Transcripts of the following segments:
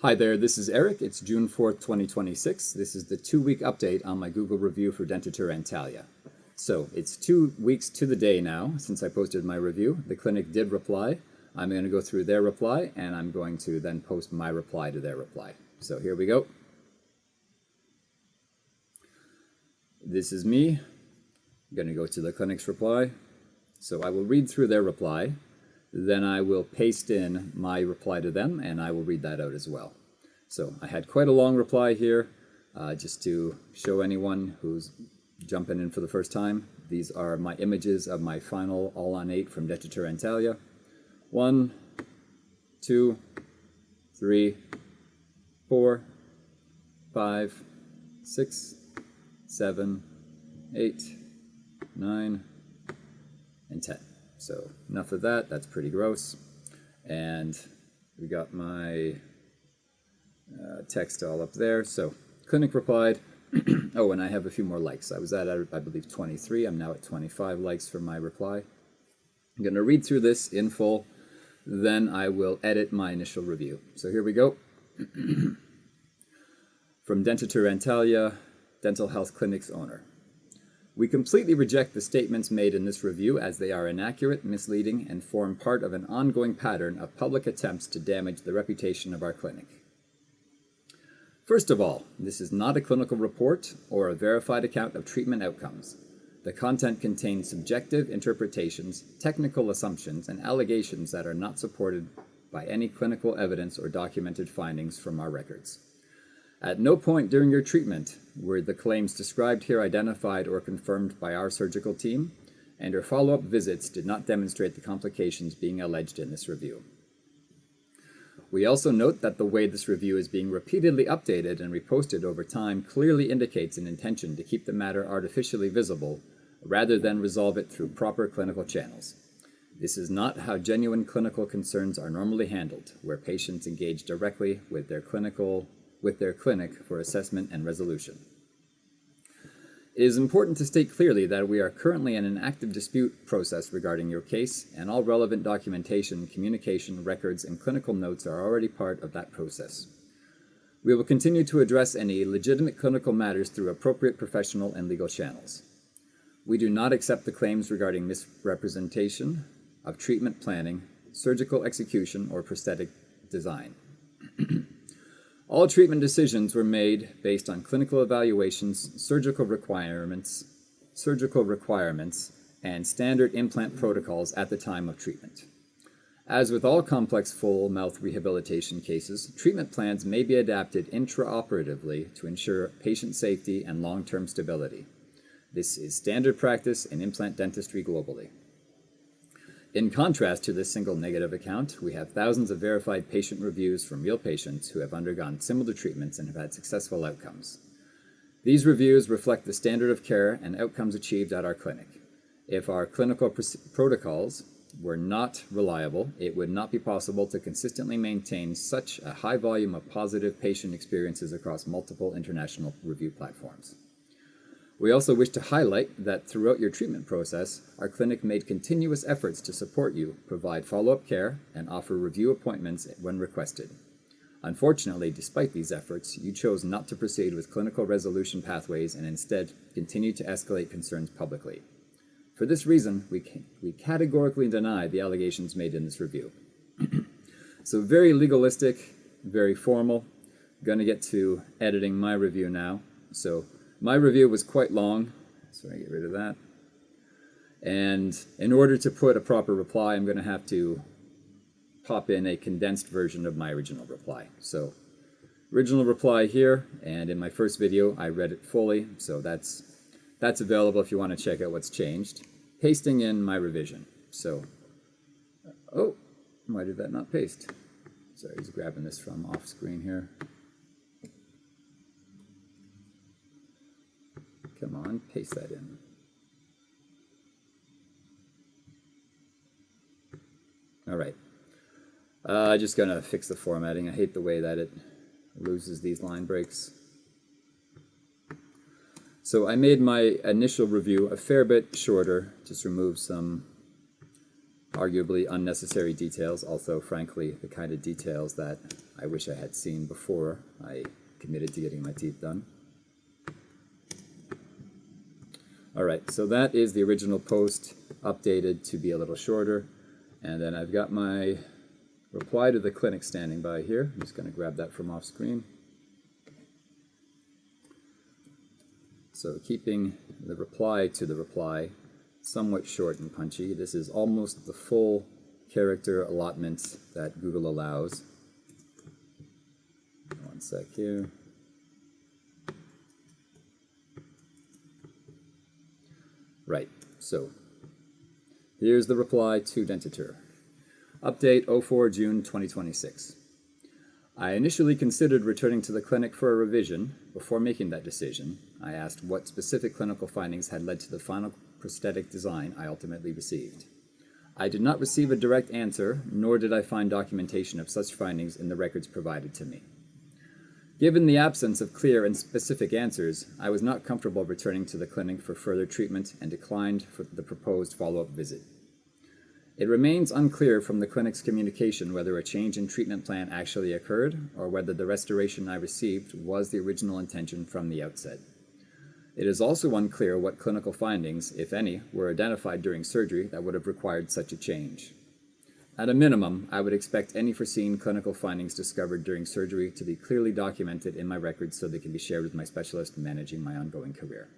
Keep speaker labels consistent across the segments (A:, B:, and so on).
A: Hi there, this is Eric. It's June 4th, 2026. This is the 2-week update on my Google review for Dentatur Antalya. So it's 2 weeks to the day now since I posted my review. The clinic did reply. I'm going to go through their reply and I'm going to then post my reply to their reply. So here we go. This is me. I'm going to go to the clinic's reply. So I will read through their reply. Then I will paste in my reply to them and I will read that out as well. So I had quite a long reply here, just to show anyone who's jumping in for the first time. These are my images of my final all on 8 from Dentatur Antalya. 1, 2, 3, 4, 5, 6, 7, 8, 9, and 10. So enough of that, that's pretty gross. And we got my text all up there. So clinic replied, oh, and I have a few more likes. I was at, I believe, 23. I'm now at 25 likes for my reply. I'm going to read through this in full, then I will edit my initial review. So here we go. From Dentatur Antalya, Dental Health Clinic's owner. We completely reject the statements made in this review as they are inaccurate, misleading, and form part of an ongoing pattern of public attempts to damage the reputation of our clinic. First of all, this is not a clinical report or a verified account of treatment outcomes. The content contains subjective interpretations, technical assumptions, and allegations that are not supported by any clinical evidence or documented findings from our records. At no point during your treatment were the claims described here identified or confirmed by our surgical team, and your follow-up visits did not demonstrate the complications being alleged in this review. We also note that the way this review is being repeatedly updated and reposted over time clearly indicates an intention to keep the matter artificially visible rather than resolve it through proper clinical channels. This is not how genuine clinical concerns are normally handled, where patients engage directly with their clinic for assessment and resolution. It is important to state clearly that we are currently in an active dispute process regarding your case, and all relevant documentation, communication, records, and clinical notes are already part of that process. We will continue to address any legitimate clinical matters through appropriate professional and legal channels. We do not accept the claims regarding misrepresentation of treatment planning, surgical execution, or prosthetic design. All treatment decisions were made based on clinical evaluations, surgical requirements, and standard implant protocols at the time of treatment. As with all complex full mouth rehabilitation cases, treatment plans may be adapted intraoperatively to ensure patient safety and long-term stability. This is standard practice in implant dentistry globally. In contrast to this single negative account, we have thousands of verified patient reviews from real patients who have undergone similar treatments and have had successful outcomes. These reviews reflect the standard of care and outcomes achieved at our clinic. If our clinical protocols were not reliable, it would not be possible to consistently maintain such a high volume of positive patient experiences across multiple international review platforms. We also wish to highlight that throughout your treatment process, our clinic made continuous efforts to support you, provide follow-up care, and offer review appointments when requested. Unfortunately, despite these efforts, you chose not to proceed with clinical resolution pathways and instead continued to escalate concerns publicly. For this reason, we categorically deny the allegations made in this review. So very legalistic, very formal. I'm going to get to editing my review now. So my review was quite long, so I get rid of that. And in order to put a proper reply, I'm going to have to pop in a condensed version of my original reply. So original reply here, and in my first video, I read it fully, so that's available if you want to check out what's changed. Pasting in my revision. So, oh, why did that not paste? Sorry, just grabbing this from off screen here. Come on, paste that in. All right. Just gonna fix the formatting. I hate the way that it loses these line breaks. So I made my initial review a fair bit shorter, just remove some arguably unnecessary details, also frankly the kind of details that I wish I had seen before I committed to getting my teeth done. All right, so that is the original post updated to be a little shorter. And then I've got my reply to the clinic standing by here. I'm just going to grab that from off screen. So keeping the reply to the reply somewhat short and punchy. This is almost the full character allotment that Google allows. One sec here. Right, so here's the reply to Dentatur. Update 04 June 2026. I initially considered returning to the clinic for a revision. Before making that decision, I asked what specific clinical findings had led to the final prosthetic design I ultimately received. I did not receive a direct answer, nor did I find documentation of such findings in the records provided to me. Given the absence of clear and specific answers, I was not comfortable returning to the clinic for further treatment and declined for the proposed follow-up visit. It remains unclear from the clinic's communication whether a change in treatment plan actually occurred or whether the restoration I received was the original intention from the outset. It is also unclear what clinical findings, if any, were identified during surgery that would have required such a change. At a minimum, I would expect any foreseen clinical findings discovered during surgery to be clearly documented in my records so they can be shared with my specialist managing my ongoing care.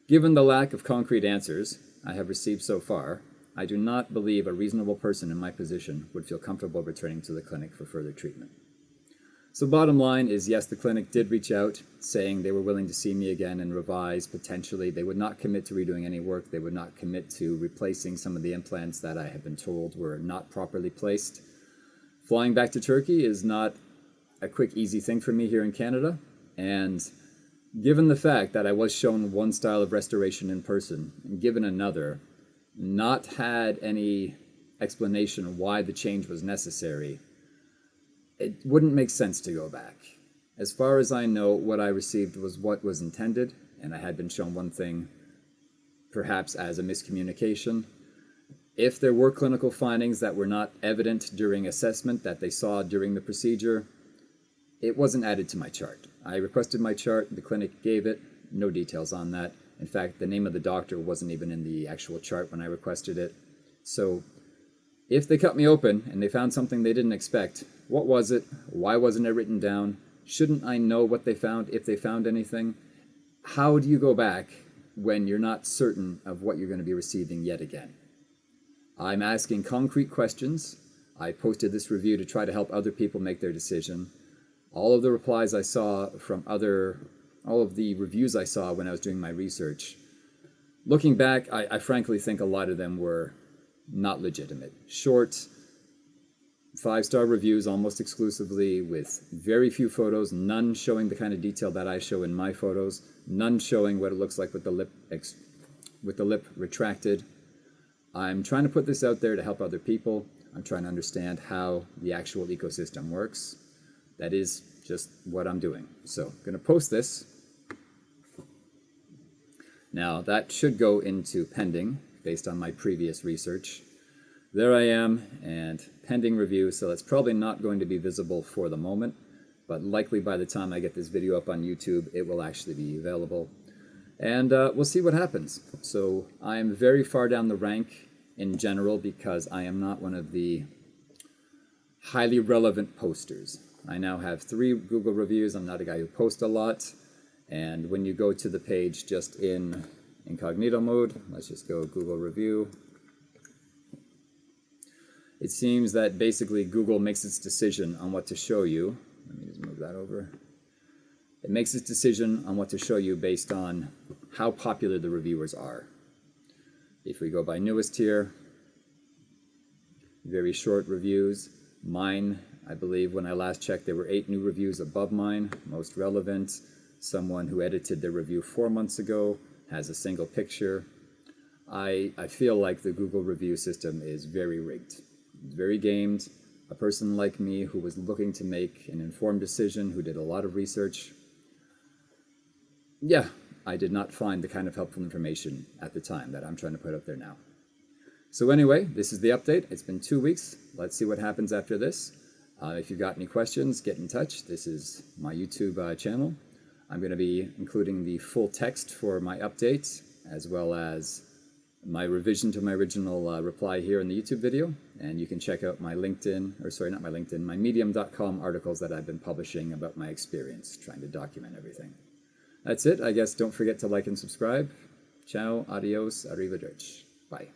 A: Given the lack of concrete answers I have received so far, I do not believe a reasonable person in my position would feel comfortable returning to the clinic for further treatment. So bottom line is, yes, the clinic did reach out saying they were willing to see me again and revise potentially. They would not commit to redoing any work. They would not commit to replacing some of the implants that I have been told were not properly placed. Flying back to Turkey is not a quick, easy thing for me here in Canada. And given the fact that I was shown one style of restoration in person and given another, not had any explanation why the change was necessary, it wouldn't make sense to go back. As far as I know, what I received was what was intended, and I had been shown one thing, perhaps as a miscommunication. If there were clinical findings that were not evident during assessment that they saw during the procedure, it wasn't added to my chart. I requested my chart, the clinic gave it, no details on that. In fact, the name of the doctor wasn't even in the actual chart when I requested it. So if they cut me open and they found something they didn't expect, what was it? Why wasn't it written down? Shouldn't I know what they found, if they found anything? How do you go back when you're not certain of what you're going to be receiving yet again? I'm asking concrete questions. I posted this review to try to help other people make their decision. All of the replies I saw from all of the reviews I saw when I was doing my research, looking back, I frankly think a lot of them were not legitimate. Short, 5-star reviews almost exclusively with very few photos, none showing the kind of detail that I show in my photos, none showing what it looks like with the lip retracted. I'm trying to put this out there to help other people. I'm trying to understand how the actual ecosystem works. That is just what I'm doing. So I'm going to post this. Now that should go into pending based on my previous research. There I am, and pending review, so that's probably not going to be visible for the moment, but likely by the time I get this video up on YouTube, it will actually be available. And we'll see what happens. So I am very far down the rank in general because I am not one of the highly relevant posters. I now have 3 Google reviews. I'm not a guy who posts a lot. And when you go to the page just in incognito mode, let's just go Google review. It seems that basically Google makes its decision on what to show you. Let me just move that over. It makes its decision on what to show you based on how popular the reviewers are. If we go by newest here, very short reviews. Mine, I believe when I last checked, there were 8 new reviews above mine. Most relevant, someone who edited their review 4 months ago, has a single picture. I feel like the Google review system is very rigged. Very gamed. A person like me who was looking to make an informed decision, who did a lot of research. Yeah, I did not find the kind of helpful information at the time that I'm trying to put out there now. So anyway, this is the update. It's been 2 weeks. Let's see what happens after this. If you've got any questions, get in touch. This is my YouTube channel. I'm going to be including the full text for my update, as well as my revision to my original reply here in the YouTube video. And you can check out my LinkedIn, or sorry, not my LinkedIn, my medium.com articles that I've been publishing about my experience trying to document everything. That's it. I guess don't forget to like and subscribe. Ciao, adios, arrivederci. Bye.